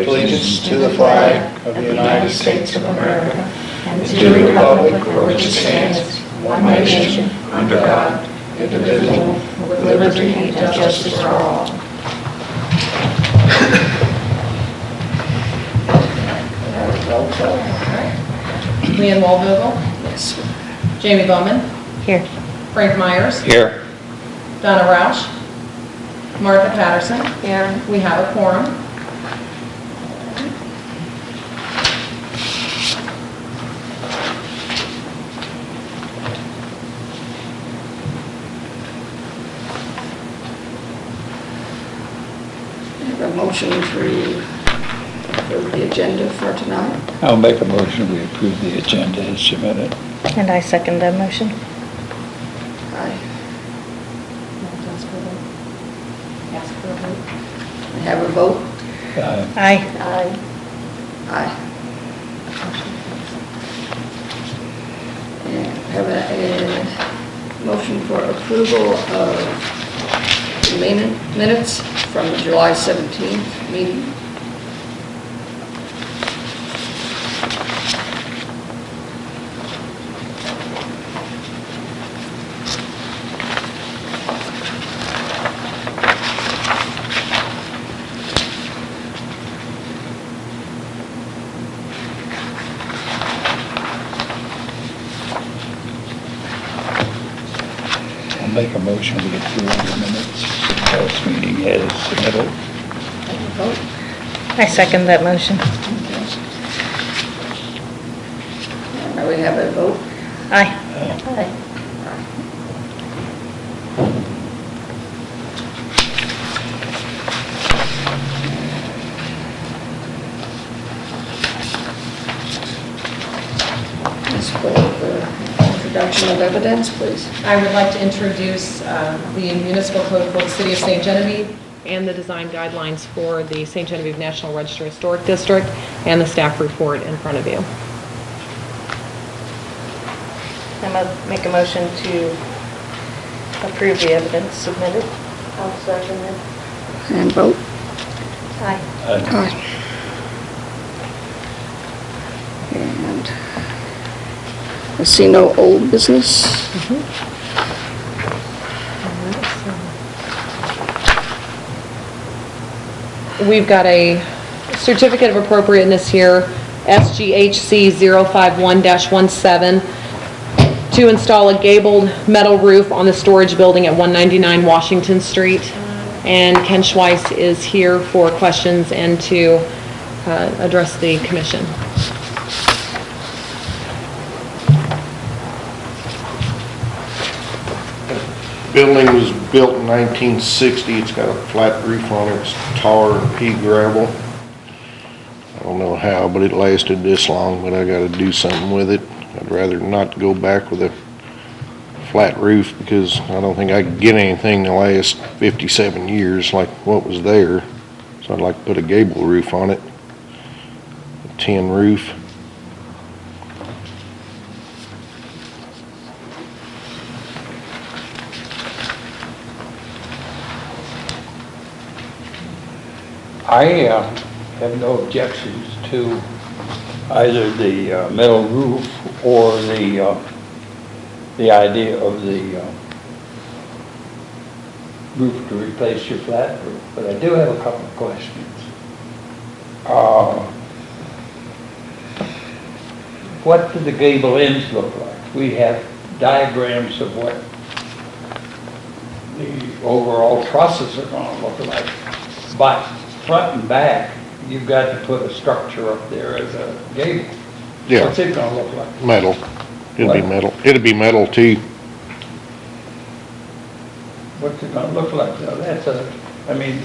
allegiance to the flag of the United States of America and to the republic for which it stands, one nation, under God, indivisible, with liberty and justice for all. Leanne Waldvogel. Yes. Jamie Bowman. Here. Frank Myers. Here. Donna Roush. Martha Patterson. Here. We have a quorum. A motion to approve the agenda for tonight. I'll make a motion we approve the agenda as submitted. And I second that motion. Aye. Ask for a vote. I have a vote. Aye. Aye. Aye. And have a motion for approval of the minutes from the July 17th meeting. I'll make a motion we approve the minutes of the last meeting as submitted. Have a vote. I second that motion. And now we have a vote. Aye. Aye. Let's go with the introduction of evidence, please. I would like to introduce the municipal code for the city of St. Genevieve and the design guidelines for the St. Genevieve National Register Historic District and the staff report in front of you. I'm going to make a motion to approve the evidence submitted. I'll second it. And vote. Aye. Aye. And I see no old business. We've got a certificate of appropriateness here, SGHC 051-17, to install a gabled metal roof on the storage building at 199 Washington Street. And Ken Schweiss is here for questions and to address the commission. Building was built in 1960. It's got a flat roof on it. It's tar and pea gravel. I don't know how, but it lasted this long, but I gotta do something with it. I'd rather not go back with a flat roof because I don't think I could get anything to last 57 years like what was there. So I'd like to put a gable roof on it, a tin roof. I have no objections to either the metal roof or the idea of the roof to replace your flat roof, but I do have a couple of questions. What do the gable ends look like? We have diagrams of what the overall trusses are going to look like, but front and back, you've got to put a structure up there as a gable. Yeah. What's it going to look like? Metal. It'll be What? metal. It'll be metal too. What's it going to look like though? I mean,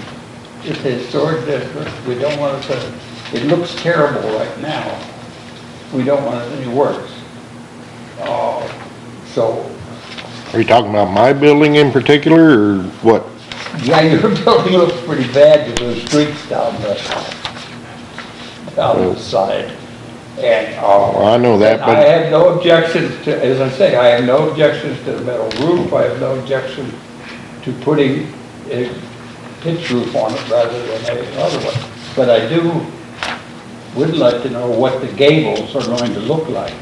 it's a historic district. We don't want it to, it looks terrible right now. We don't want it any worse. So, Are you talking about my building in particular or what? yeah, your building looks pretty bad with those streets down the side. And, Well, I know that, I but have no objections to, as I say, I have no objections to the metal roof. I have no objection to putting a pitch roof on it rather than another one. But I do we'd like to know what the gables are going to look like.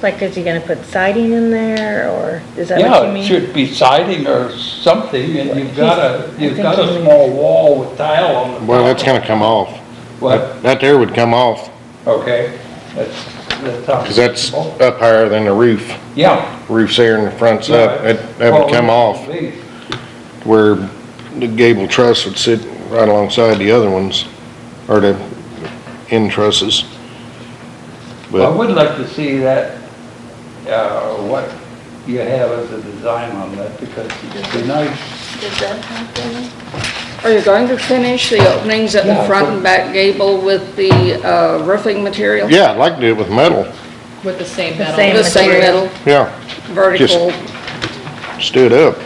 Like, is he gonna put siding in there, or is that what you Yeah, it mean? should be siding or something, and you've got a I think he means- small wall with tile on the top. Well, that's gonna come off. What? That there would come off, Okay, that's how. cause that's up higher than the roof. Yeah. Roof's there and the front's up, that Well, would come off, it would be. where the gable truss would sit right alongside the other ones, or the end trusses. I But, would like to see that, what you have as a design on that, because it'd be nice. Does that happen? Are you going to finish the openings at the Yeah. front and back gable with the roofing material? yeah, I'd like to do it with metal, With the same metal. same The same material. metal, yeah, vertical? stood up.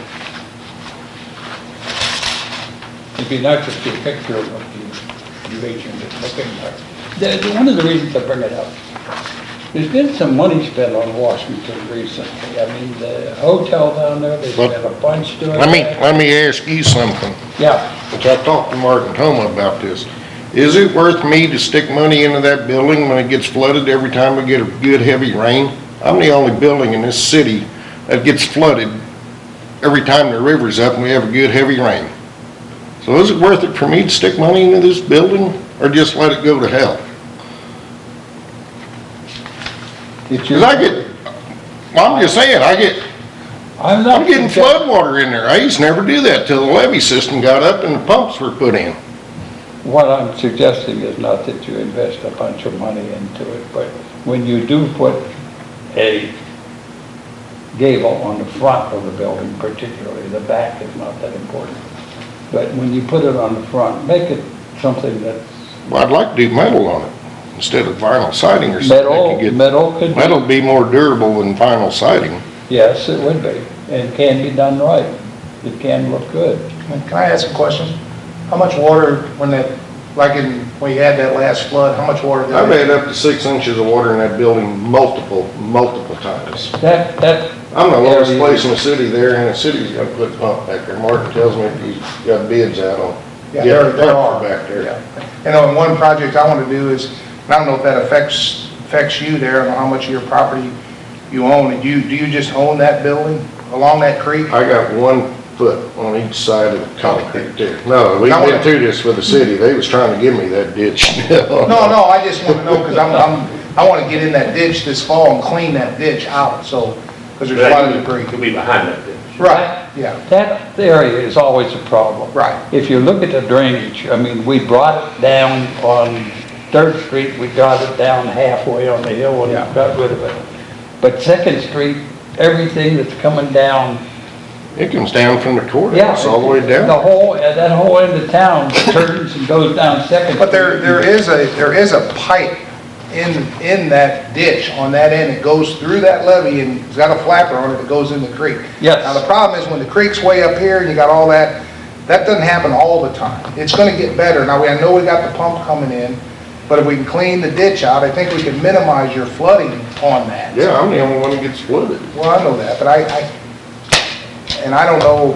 It'd be nice to see a picture of what you envisioned it looking like. One of the reasons I bring it up, there's been some money spent on Washington recently. I mean, the hotel down there, they spent a bunch doing Let that. me ask you something, Yeah, which I talked to Martin Toma about this. Is it worth me to stick money into that building when it gets flooded every time we get a good heavy rain? I'm the only building in this city that gets flooded every time the river's up and we have a good heavy rain. So is it worth it for me to stick money into this building or just let it go to hell? it's Cause I get, well, I'm just saying, I'm not I'm getting suggesting- flood water in there. I used to never do that till the levee system got up and the pumps were put in. What I'm suggesting is not that you invest a bunch of money into it, but when you do put a gable on the front of the building particularly, the back is not that important. But when you put it on the front, make it something that's Well, I'd like to do metal on it instead of vinyl siding or something. I could get- metal could be. Metal'd be more durable than vinyl siding. Yes, it would be, and can be done right. It can look good. Can I ask a question? How much water, when you had that last flood, how much water did I've it? had up to 6 inches of water in that building multiple times. That, I'm the lowest place in the city there, and the city's gonna put a pump back there. Martin tells me he's got bids out on. Yeah, getting there a pump are. Back there. Yeah. You know, and one project I want to do is, and I don't know if that affects you there, I don't know how much of your property you own, and do you just own that building along that creek? I got 1 foot on each side of the concrete there. No, we've I been wanna- through this with the city. They was trying to give me that ditch. No, I just want to know, because I want to get in that ditch this fall and clean that ditch out, so, because there's a lot of debris. Could be behind that ditch. Right, yeah, that area is always a problem. right. If you look at the drainage, I mean, we brought it down on 3rd Street, we got it down halfway on the hill and Yeah. got rid of it. But 2nd Street, everything that's coming down, It comes down from the yeah. courthouse all the way down. That whole end of town turns and goes down 2nd Street. But there is a pipe in that ditch on that end. It goes through that levee and it's got a flapper on it that goes in the creek. Yes. Now, the problem is when the creek's way up here and you got all that, that doesn't happen all the time. It's gonna get better. Now, I know we got the pump coming in, but if we can clean the ditch out, I think we can minimize your flooding on that. Yeah, I'm the only one that gets flooded. Well, I know that, but I don't know,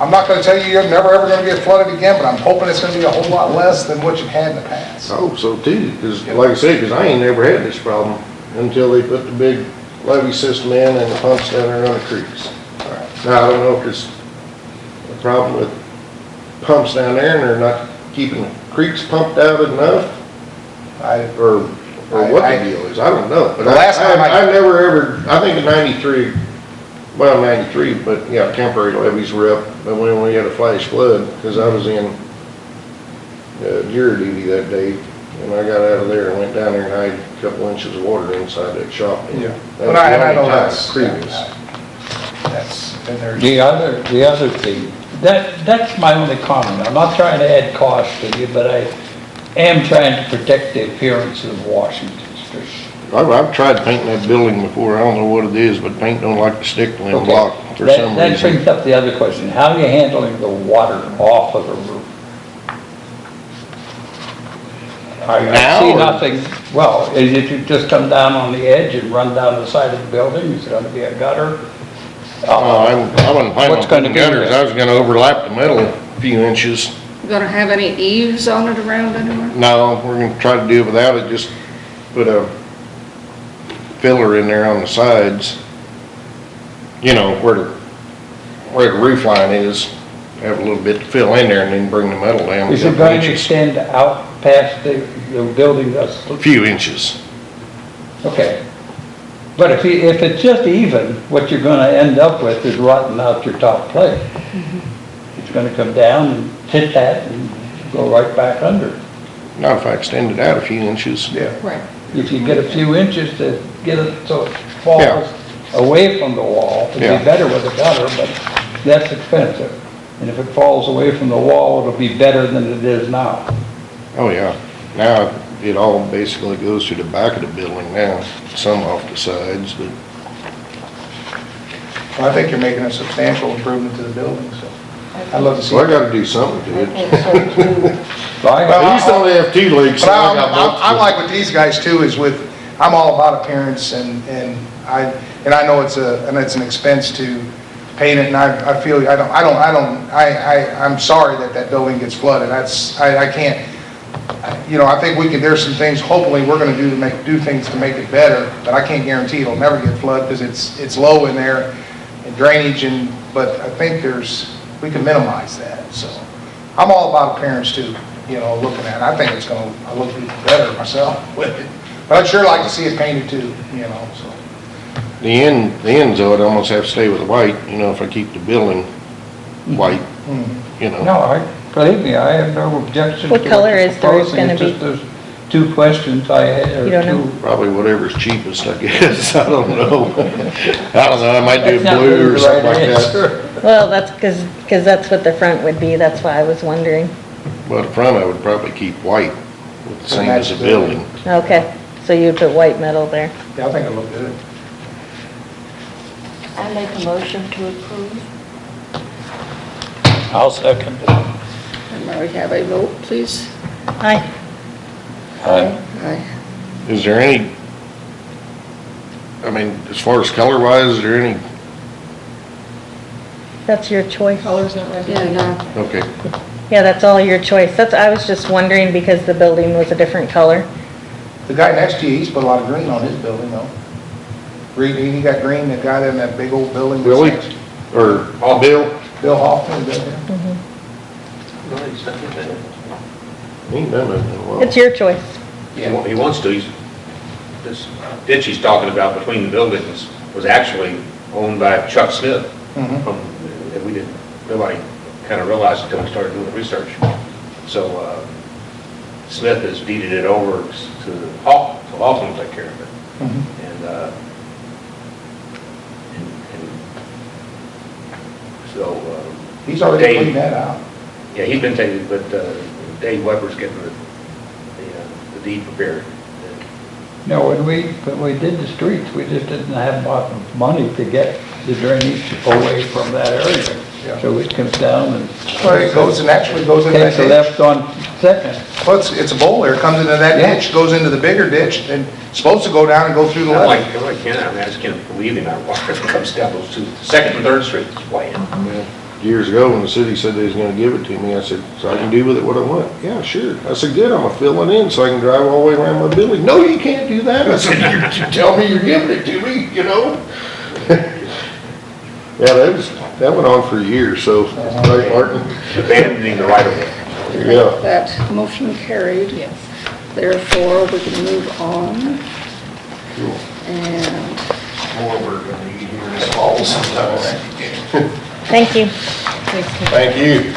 I'm not gonna tell you you're never ever gonna get flooded again, but I'm hoping it's gonna be a whole lot less than what you've had in the past. I hope so too, because like I said, because I ain't never had this problem until they put the big levee system in and the pumps down there on the creeks. Now, I don't know if there's a problem with pumps down there and they're not keeping the creeks pumped out enough, or what the deal is, I don't know. But The last time I never ever, I think in 93, well, 93, but yeah, temporary levees were up, but when we had a flash flood, because I was in jury duty that day, and I got out of there and went down there and I had a couple inches of water inside that shop. Yeah. That But was I the only know time that's, previous. and there's, The other thing, that's my only comment. I'm not trying to add cost to you, but I am trying to protect the appearance of Washington Street. I've tried painting that building before, I don't know what it is, but paint don't like to stick to them block for some That reason. brings up the other question. How are you handling the water off of the roof? I Now, see or- nothing, well, is it just come down on the edge and run down the side of the building? Is it gonna be a gutter? I wasn't planning What's on gonna putting be gutters, there? I was gonna overlap the metal a few inches. gonna have any eaves on it around anywhere? No, we're gonna try to do it without it, just put a filler in there on the sides. You know, where the roof line is, have a little bit to fill in there and then bring the metal down. Is a it couple going to inches. extend out past the building that's, A few inches. okay. But if it's just even, what you're gonna end up with is rotting out your top plate. It's gonna come down and hit that and go right back under. Not if I extend it out a few inches. Yeah. Right. If you get a few inches to get it so it falls Yeah. away from the wall, it'd Yeah. be better with a gutter, but that's expensive. And if it falls away from the wall, it'll be better than it is now. Oh, yeah. Now, it all basically goes to the back of the building now, some off the sides, but Well, I think you're making a substantial improvement to the building, so I'd love to see so I it. gotta do something to I it. think so too. So I- Well, These don't have two legs, so But I got both. I'm like with these guys too, is with, I'm all about appearance and I know it's an expense to paint it, and I feel, I'm sorry that building gets flooded. I can't, you know, I think we can, there's some things hopefully we're gonna do things to make it better, but I can't guarantee it'll never get flooded because it's low in there and drainage but I think we can minimize that, so. I'm all about appearance too, you know, looking at it. I think it's gonna look better myself with it. But I'd sure like to see it painted too, you know, so. The ends though, I'd almost have to stay with the white, you know, if I keep the building white, you know. No, believe me, I have no objection. What to color you're is the roof proposing. gonna It's be? just there's two questions I had, or You don't know? two. Probably whatever's cheapest, I guess. I don't know. I don't know, I might do That's not blue really or the something right like that. answer. Well, that's because that's what the front would be, that's why I was wondering. Well, the front I would probably keep white, with the same as the building. Okay, so you'd put white metal there. Yeah, I think it'll look good. I make a motion to approve. I'll second it. And may we have a vote, please? Aye. Aye. Is there any, I mean, as far as color wise, is there any, That's your choice. Color's not Yeah, recommended. no, okay. Yeah, that's all your choice. I was just wondering because the building was a different color. The guy next to you, he's put a lot of green on his building though. Green, he got green, the guy in that big old building. that's Willie, next- or Bill? Bill Hoffman, he did that. He ain't done nothing in a while. It's your choice. He wants to, this ditch he's talking about between the buildings was actually owned by Chuck Smith. Mhm. And we didn't, nobody kind of realized until we started doing the research. So, Smith has deeded it over to Hoffman, so Hoffman will take care of it. Mhm. And so, He's already Dave. cleaned that out. yeah, he's been taking, but Dave Weber's getting the deed prepared. No, when we did the streets, we just didn't have much money to get the drainage away from that area. Yeah. So it comes down and Well, it goes and actually goes into that takes a ditch. left on Second. Well, it's a bowl there, it comes into that Yeah. ditch, goes into the bigger ditch, and it's supposed to go down and go through the I left. can't, I just can't believe the amount of water that comes down those two, Second and Third Street is white. Years ago, when the city said they was gonna give it to me, I said, so I can do with it what I want? Yeah, sure. I said, good, I'm gonna fill it in so I can drive all the way around my building. No, you can't do that. I said, you tell me you're giving it to me, you know? Yeah, that went on for years, so, right, Martin? Abandoning the right of way. Yeah. that motion carried. Yes. Therefore, we can move on. Cool. And More we're gonna need here this fall sometime. Thank you. Thanks, Kim. Thank you.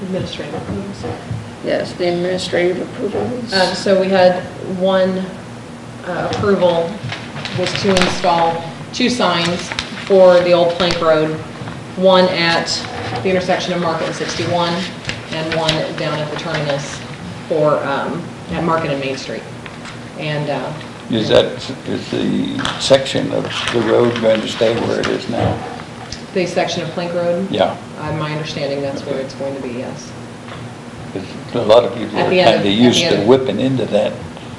Administrative approvals. yes, the administrative approvals. So we had one approval was to install 2 signs for the old Plank Road, one at the intersection of Market and 61, and one down at the terminus for, at Market and Main Street. And Is the section of the road going to stay where it is now? the section of Plank Road, Yeah. my understanding that's where it's going to be, yes. 'Cause a lot of people At are the end of- kind of at the used end to of- whipping into that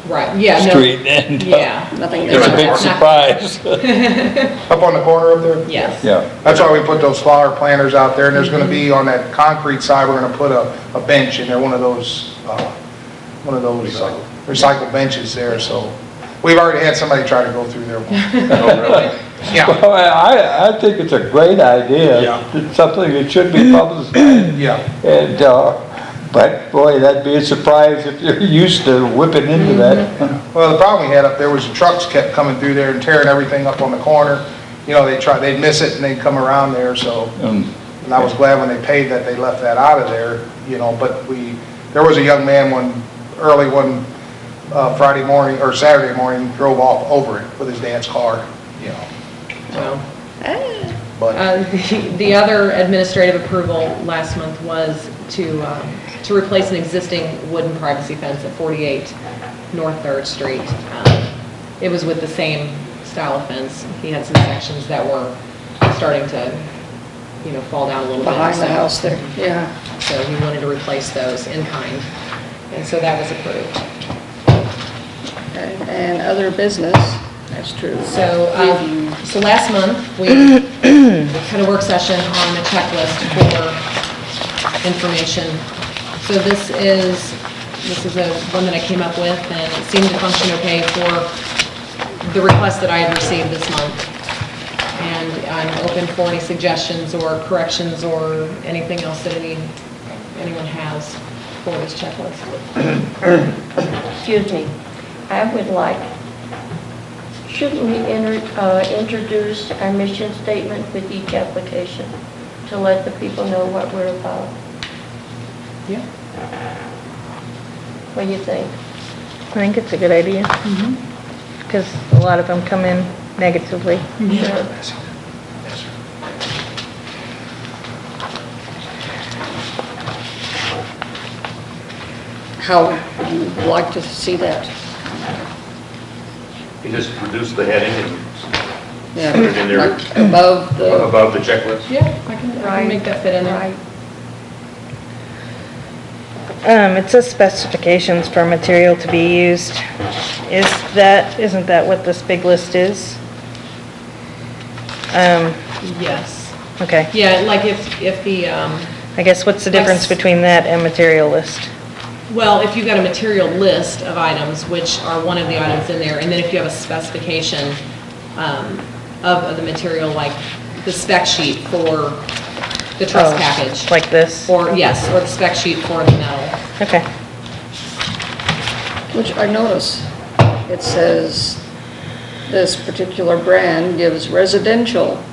Right, yeah, no. street and Yeah. Nothing it's a big Not- surprise. Up on the corner up there? Yes. Yeah. That's why we put those flower planters out there, and there's gonna be, on that concrete side, we're gonna put a bench in there, one of those recycled benches there, so. We've already had somebody try to go through there. Oh, really? Yeah, Well, I think it's a great idea. Yeah. It's something that should be publicized. yeah. And, but boy, that'd be a surprise if you're used to whipping into that. Well, the problem we had up there was the trucks kept coming through there and tearing everything up on the corner. You know, they'd miss it and they'd come around there, so. And I was glad when they paid that they left that out of there, you know, but there was a young man early one Friday morning, or Saturday morning, drove off over it with his dad's car, you know. So, But, the other administrative approval last month was to replace an existing wooden privacy fence at 48 North 3rd Street. It was with the same style of fence. He had some sections that were starting to, fall down a little bit. behind the house there, yeah. So he wanted to replace those in kind, and so that was approved. Okay, and other business, that's true. So, so last month, we had a work session on the checklist for information. So this is one that I came up with, and it seemed to function okay for the request that I had received this month. And I'm open for any suggestions or corrections or anything else that anyone has for this checklist. Excuse me, I would like, shouldn't we introduce our mission statement with each application to let the people know what we're about? Yeah. What do you think? I think it's a good idea. Because a lot of them come in negatively. Sure. How would you like to see that? You just reduce the heading and Yeah, Put it in there. like above the, above the checklist. Yeah, I can make that fit in there. Right. It says specifications for material to be used. Isn't that what this big list is? Yes. Okay. Yeah, like if the, I guess what's the difference Yes. between that and material list? well, if you've got a material list of items, which are one of the items in there, and then if you have a specification of the material, like the spec sheet for the truss Oh, package. Like this? Or, yes, or the spec sheet for the metal. Okay. which I notice, it says this particular brand gives residential,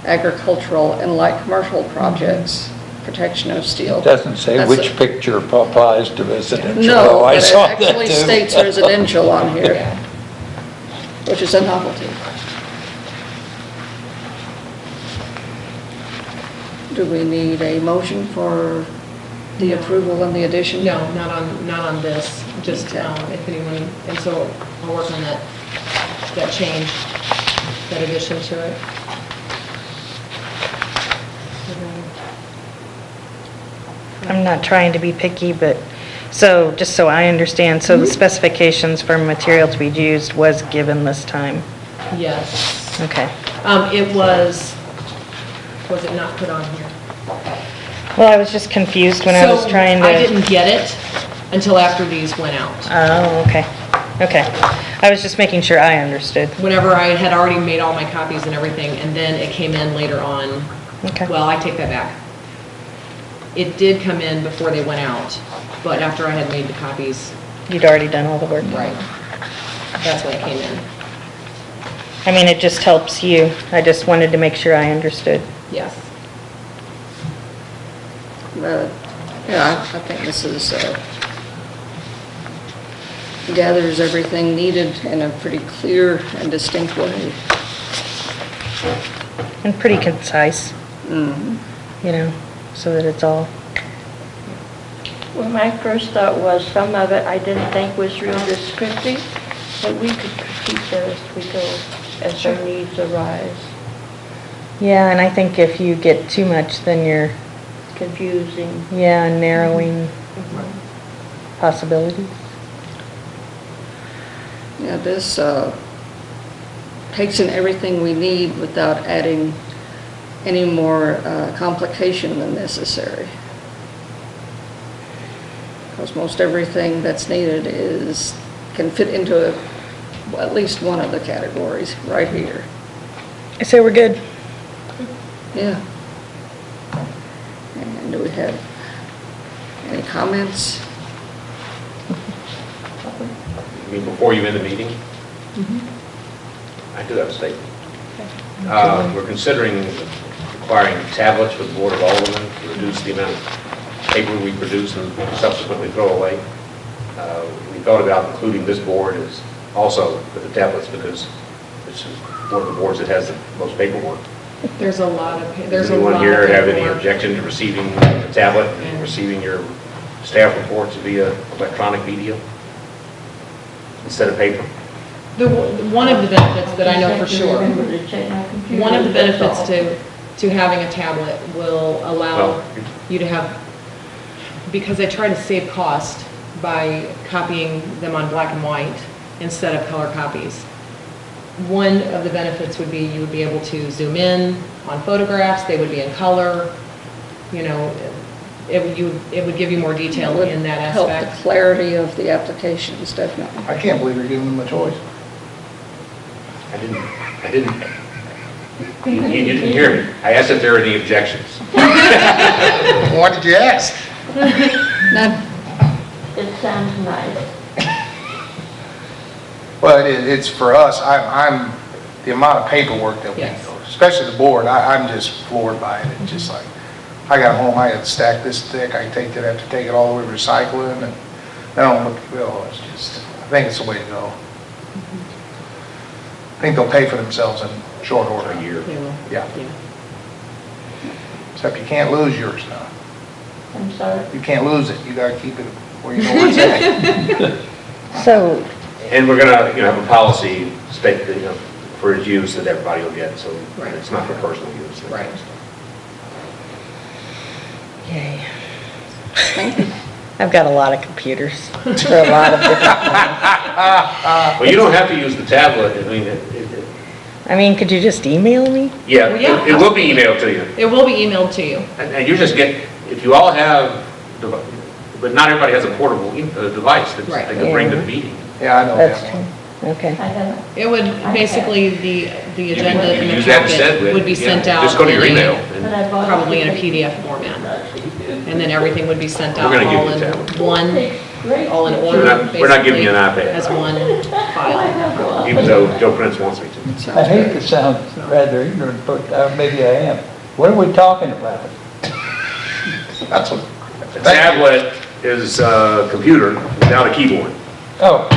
agricultural, and light commercial projects protection of steel. It doesn't say That's which it. picture applies to residential. No, Oh, I but it saw that actually too. states residential on here, Yeah. which is a novelty. Do we need a motion for the approval and the addition? No, not on this, just Okay. if anyone, and so I'll work on that change, that addition to it. I'm not trying to be picky, but, so, just so I understand, so the specifications for material to be used was given this time? Yes. Okay. It was it not put on here? Well, I was just confused when I was trying to... So I didn't get it until after these went out. Oh, okay. Okay. I was just making sure I understood. Whenever I had already made all my copies and everything, and then it came in later on. Okay. Well, I take that back. It did come in before they went out, but after I had made the copies, You'd already done all the work. right. That's when it came in. I mean, it just helps you. I just wanted to make sure I understood. Yes. Yeah, I think this is, gathers everything needed in a pretty clear and distinct way. And pretty concise. You know, so that it's all... Well, my first thought was some of it I didn't think was real descriptive, but we could critique that as we go, as our needs arise. Yeah, and I think if you get too much, then you're, Confusing. narrowing possibilities. Yeah, this takes in everything we need without adding any more complication than necessary. Because most everything that's needed can fit into at least one of the categories right here. I say we're good. Yeah. And do we have any comments? I mean, before you end the meeting? I do have a statement. We're considering requiring tablets for the Board of Aldermen to reduce the amount of paper we produce and subsequently throw away. We thought about including this board as also with the tablets because it's one of the boards that has the most paperwork. There's a lot of, Does anyone here have any objection to receiving a tablet and receiving your staff reports via electronic media instead of paper? One of the benefits that I know for sure, one of the benefits to having a tablet will allow Well, you to have, because I try to save cost by copying them on black and white instead of color copies. One of the benefits would be you would be able to zoom in on photographs, they would be in color, you know, it would give you more detail in that Help aspect. the clarity of the applications, definitely. I can't believe you're giving them a choice. I didn't. You didn't hear me. I asked if there were any objections. Why did you ask? None. It sounds nice. Well, it's for us, I'm, the amount of paperwork that we Yes. go, especially the board, I'm just floored by it. It's just like, I got home, I had to stack this thick, I have to take it all the way to recycling, and I don't look, it's just, I think it's the way to go. I think they'll pay for themselves in short order. A year. They will. Yeah. Except you can't lose yours now. I'm sorry. You can't lose it, you gotta keep it where you know where it's at. So, And we're gonna, have a policy state that, for its use that everybody will get, so Right. it's not for personal use. Right. yay. Thank you. I've got a lot of computers for a lot of different, Well, you don't have to use the tablet. I mean, I mean, could you just email me? yeah, Well, yeah. it will be emailed to you. It will be emailed to you. And you just get, if you all have, but not everybody has a portable device that Right. they can bring to the meeting. Yeah, I know That's that true. one. Okay. I have, It would, basically, the You agenda can and the use that instead. packet would be sent out. Just go to your in a- email. but I bought. Probably in a PDF format. And then everything would be sent out We're gonna give all you in a tablet. one, Great. all in order, We're not giving you an basically, iPad. as one I file. have one. Even though Joe Prince wants me to. I hate to sound rather ignorant, but maybe I am. What are we talking about? That's what. A tablet is a computer without a keyboard. Oh,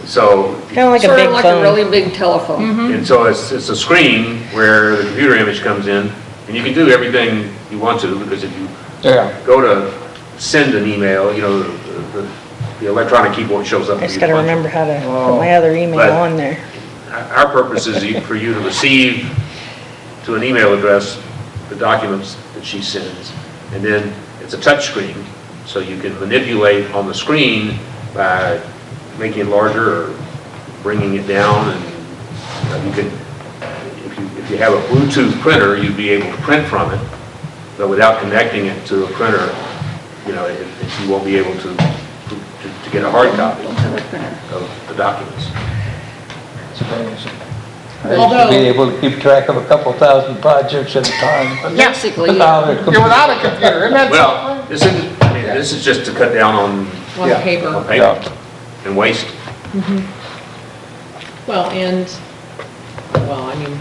So, Kind of like a Sort big of like a phone. really big telephone. and so it's a screen where the computer image comes in, and you can do everything you want to, because if you yeah. go to send an email, the electronic keyboard shows up. I for just you gotta to punch. remember how to put my other email But- on there. Our purpose is for you to receive to an email address the documents that she sends. And then it's a touch screen, so you can manipulate on the screen by making it larger or bringing it down. And you can, if you have a Bluetooth printer, you'd be able to print from it, but without connecting it to a printer, you won't be able to get a hard copy Don't have a printer. of the documents. I used to Although- be able to keep track of a couple thousand projects at a time. Basically, Now they're You're without a computer, isn't that Well, this is just to cut down on On Yeah. paper. on paper and waste. Well, I mean,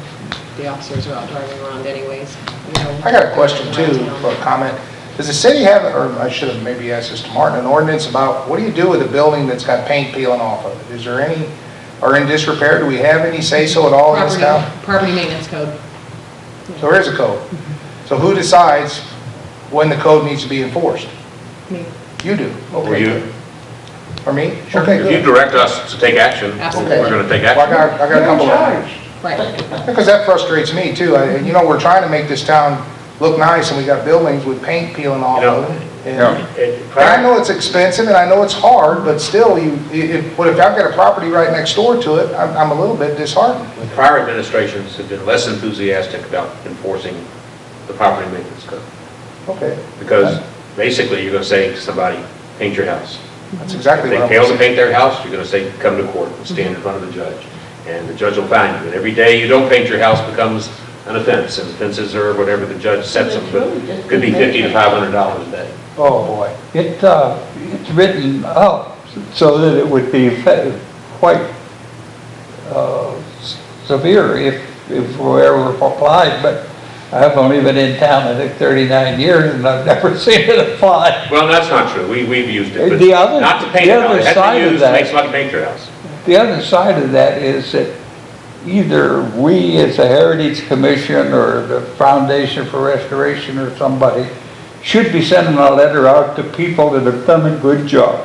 the officers are out driving around anyways, I got a question too, for a comment. Does the city have, or I should have maybe asked this to Martin, an ordinance about, what do you do with a building that's got paint peeling off of it? Is there any, or in disrepair, do we have any say-so at all in this town? Property maintenance code. So there is a code. So who decides when the code needs to be enforced? Me. You do? Or Okay, you, good. Or me? Okay, if you good. direct us to take action, Absolutely. we're gonna take Well, action. I got a couple of, Right. because that frustrates me too. We're trying to make this town look nice, and we got buildings with paint peeling off You know, of them. Yeah. And I know it's expensive, and I know it's hard, but still, if I've got a property right next door to it, I'm a little bit disheartened. Prior administrations have been less enthusiastic about enforcing the property maintenance code. Okay. Because basically, you're gonna say to somebody, paint your house. That's exactly If what they I'm fail to saying. paint their house, you're gonna say, come to court and stand in front of the judge. And the judge will find you. And every day you don't paint your house becomes an offense, and offenses are whatever the judge sets them, but it could be $50 to $500 a day. Oh, boy. It's written up so that it would be quite severe if whoever applied, but I've only been in town, I think, 39 years, and I've never seen it apply. Well, that's not true. We've used it, but The other- not to paint the it out. other It has to side be of used to that- make somebody paint your house. The other side of that is that either we as a Heritage Commission or the Foundation for Restoration or somebody should be sending a letter out to people that have done a good job.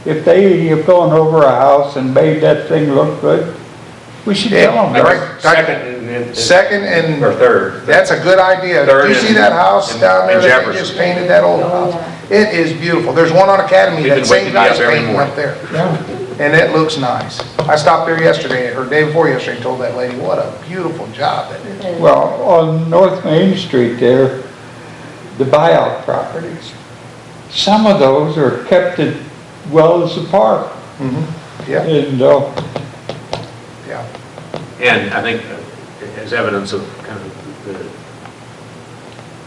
If they have gone over a house and made that thing look good, we should tell them. Like Right. Second and... Or third. That's a good idea. Third Did you see and- that house and- down there and that they Jefferson. just painted, that old Oh, house? It is beautiful. There's one on Academy, We've that been same waking me up guy's every painting morning. up there. And it looks nice. I stopped there yesterday, or day before yesterday, and told that lady, what a beautiful job that is. Well, on North Main Street there, the buyout properties, some of those are kept as well as the park. Yeah, And, yeah. And I think as evidence of kind of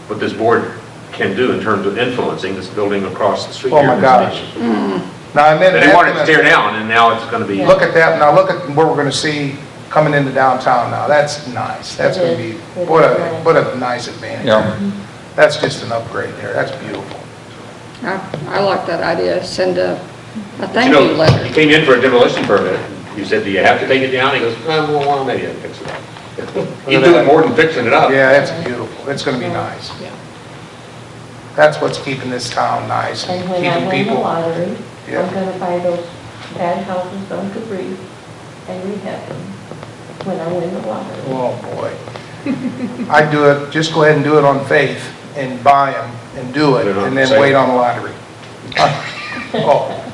what this board can do in terms of influencing this building across the street Oh, here. my gosh. Now, and then. They wanted to tear down, and now it's gonna be... Look at that, now look at where we're gonna see coming into downtown now. That's nice. That's gonna be, what a nice advantage. yeah. That's just an upgrade there. That's beautiful. I like that idea, send a thank You know, you letter. he came in for a demolition permit. You said, do you have to take it down? He goes, well, maybe I can fix it up. He's doing more than fixing it up. Yeah, it's beautiful. It's gonna be nice. Yeah. That's what's keeping this town nice and And when I keeping win the people. lottery, Yeah. I'm gonna buy those bad houses on Capri and rehab them when I win the lottery. Oh, boy. I'd do it, just go ahead and do it on faith and buy them and do it, Put it on and then sale. wait on the lottery. Oh,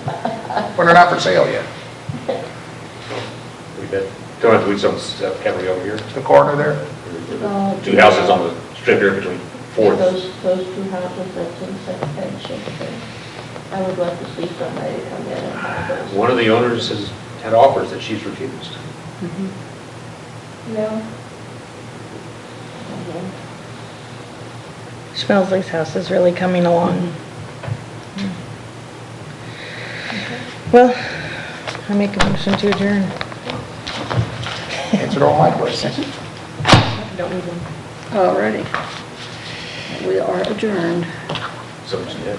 well, they're not for sale yet. We bet, don't have to leave some stuff, can we, over here? The corner there? Two houses on the strip here between Fourth. Those two houses that's in such bad shape there. I would love to see somebody come in and buy those. One of the owners has had offers that she's refused. Yeah. Schmelzley's house is really coming along. Well, I make a motion to adjourn. Answered all my questions. Don't need one. Alrighty. We are adjourned. So, yeah.